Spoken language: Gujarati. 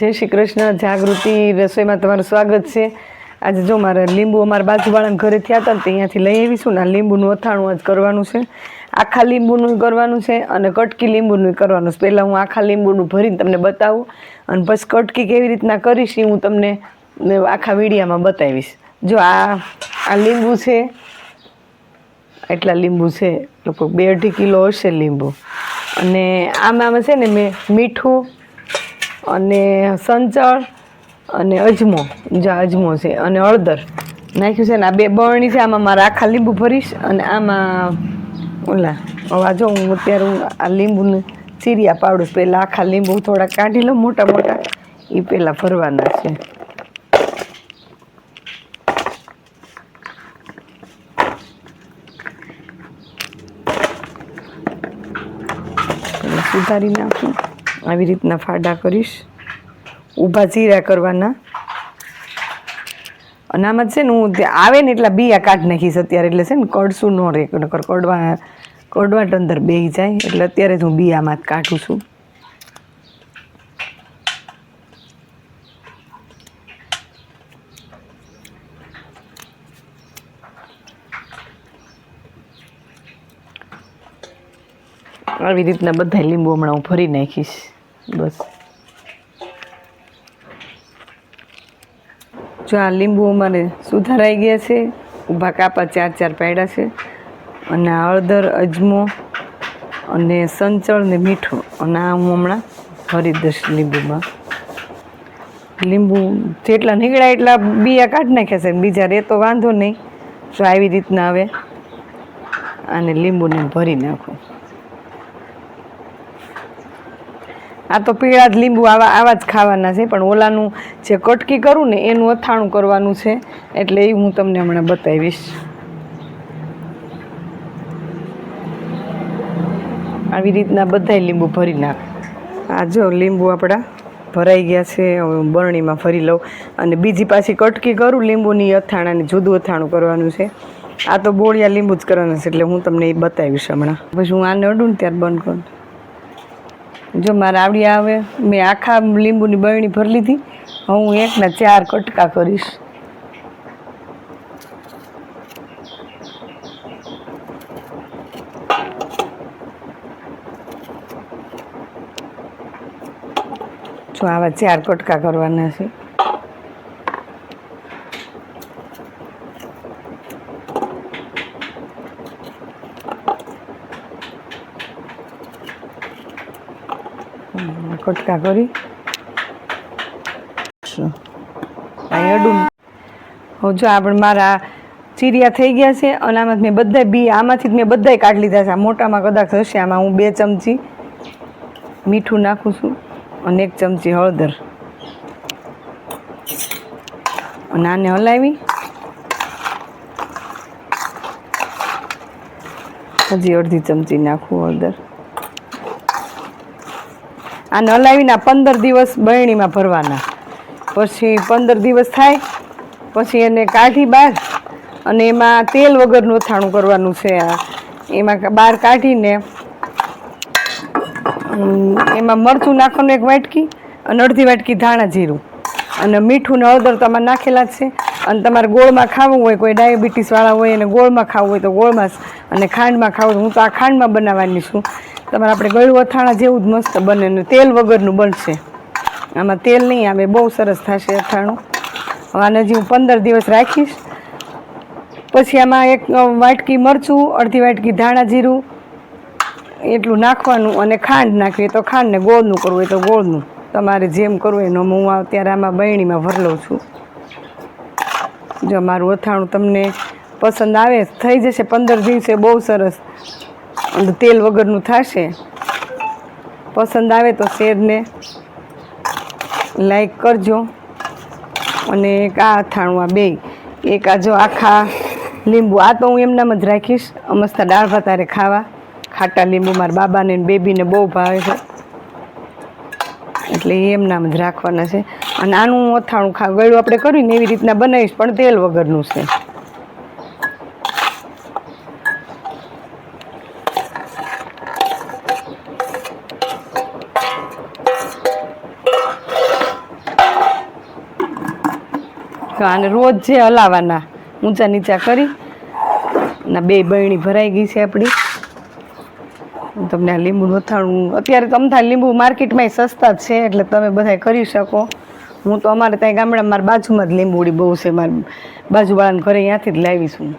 जय श्री कृष्ण। जागृति रसोई में तमारुं स्वागत है। आज जो मारे લીંબુ અમારા બાજુવાળાના ઘરે થયા હતા ને ત્યાંથી લઈ આવીશું ને લીંબુનું અથાણું આજ કરવાનું છે। આખા લીંબુનું કરવાનું છે અને કટકી લીંબુનું કરવાનું છે। પહેલાં હું આખા લીંબુનું ભરીને તમને બતાવું અને પછી કટકી કેવી રીતના કરીશ એ હું તમને આખા વિડીયામાં બતાવીશ। જો આ લીંબુ છે, એટલા લીંબુ છે, લગભગ 2-2.5 કિલો હશે લીંબુ। અને આમાં છે ને મેં મીઠું અને સંચળ અને અજમો, જે અજમો છે અને હળદર નાખ્યું છે ને આ 2 બરણી છે। આમાં મારે આખા લીંબુ ભરીશ અને આમાં ઓલા હવે જો હું અત્યારે આ લીંબુને ચીરિયા પાડું। પહેલાં આખા લીંબુ થોડા કાઢી લઉં મોટા મોટા, એ પહેલાં ભરવાના છે। સુધારી નાખું, આવી રીતના ફાડા કરીશ, ઊભા ચીરા કરવાના। અને આમાં છે ને હું આવે ને એટલા બીયા કાઢી નાખીશ અત્યારે, એટલે છે ને કડશું ન રહે, નકર કડવાટ અંદર બેસી જાય, એટલે અત્યારે જ હું બીયામાં જ કાઢું છું। આવી રીતના બધા લીંબુ હમણાં હું ભરી નાખીશ બસ। જો આ લીંબુ અમારે સુધારાઈ ગયા છે, ઊભા કાપા 4-4 પાડ્યા છે અને હળદર, અજમો અને સંચળ ને મીઠું અને આ હું હમણાં ભરી દઈશ લીંબુમાં। લીંબુ જેટલા નીકળ્યા એટલા બીયા કાઢી નાખ્યા છે, બીજા રે તો વાંધો નહીં। જો આવી રીતના હવે આને લીંબુને ભરી નાખું। આ તો પીળા જ લીંબુ આવા જ ખાવાના છે, પણ ઓલાનું જે કટકી કરું ને એનું અથાણું કરવાનું છે, એટલે એ હું તમને હમણાં બતાવીશ। આવી રીતના બધાય લીંબુ ભરી નાખ। આ જો લીંબુ આપણા ભરાઈ ગયા છે, હવે હું બરણીમાં ભરી લઉં અને બીજી પાછી કટકી કરું લીંબુની અથાણાની, જુદું અથાણું કરવાનું છે। આ તો બોળિયા લીંબુ જ કરવાના છે, એટલે હું તમને એ બતાવીશ હમણાં। પછી હું આને અડું ને ત્યારે બંધ કરું। જો મારે આવડી આવે, મેં આખા લીંબુની બરણી ભરી લીધી, હવે હું 1ના 4 કટકા કરીશ। જો આવા 4 કટકા કરવાના છે। કટકા કરી અહીં અડું। હવે જો આપણે મારા ચીરિયા થઈ ગયા છે અને આમાંથી મેં બધા આમાંથી જ મેં બધાય કાઢી લીધા છે। આ મોટામાં કદાચ હશે, આમાં હું 2 ચમચી મીઠું નાખું છું અને 1 ચમચી હળદર અને આને હલાવી હજી અડધી ચમચી નાખું હળદર। આને હલાવીને 15 દિવસ બરણીમાં ભરવાના। પછી 15 દિવસ થાય પછી એને કાઢી બહાર અને એમાં તેલ વગરનું અથાણું કરવાનું છે। એમાં બહાર કાઢીને એમાં મરચું નાખવાનું 1 વાટકી અને અડધી વાટકી ધાણા જીરું અને મીઠું ને હળદર તો આમાં નાખેલા જ છે। અને તમારે ગોળમાં ખાવું હોય, કોઈ ડાયાબિટીસવાળા હોય અને ગોળમાં ખાવું હોય તો ગોળમાં, અને ખાંડમાં ખાવું, હું તો આ ખાંડમાં બનાવવાની છું। તમારે આપણે ગળ્યું અથાણા જેવું જ મસ્ત બને ને તેલ વગરનું બનશે, આમાં તેલ નહીં આવે, બહુ સરસ થશે અથાણું। હવે આને હજી હું 15 દિવસ રાખીશ। પછી આમાં 1 વાટકી મરચું, અડધી વાટકી ધાણા જીરું એટલું નાખવાનું અને ખાંડ નાખવી તો ખાંડ, ને ગોળનું કરવું હોય તો ગોળનું, તમારે જેમ કરવું એનો। હું અત્યારે આમાં બરણીમાં ભરી લઉં છું। જો મારું અથાણું તમને પસંદ આવે, થઈ જશે 15 દિવસે, બહુ સરસ અને તેલ વગરનું થશે। પસંદ આવે તો શેરને લાઈક કરજો। અને એક આ અથાણું, આ 2, એક આ જો આખા લીંબુ, આ તો હું એમનામ જ રાખીશ મસ્ત દાળ ભાત હારે ખાવા। ખાટા લીંબુ મારા બાબાને ને બેબીને બહુ ભાવે છે, એટલે એમનામ જ રાખવાના છે। અને આનું અથાણું ગળ્યું આપણે કર્યું ને એવી રીતના બનાવીશ, પણ તેલ વગરનું છે। આને રોજ જે હલાવવાના ઊંચા નીચા કરી ના 2 બરણી ભરાઈ ગઈ છે આપણી. હું તમને આ લીંબુ નથાણું અત્યારે તો અમથા લીંબુ માર્કેટમાં સસ્તા જ છે એટલે તમે બધા કરી શકો. હું તો અમારે ત્યાં ગામડામાં મારા બાજુમાં જ લીંબુડી બહુ છે, મારા બાજુવાળાના ઘરે ત્યાંથી જ લાવી છું.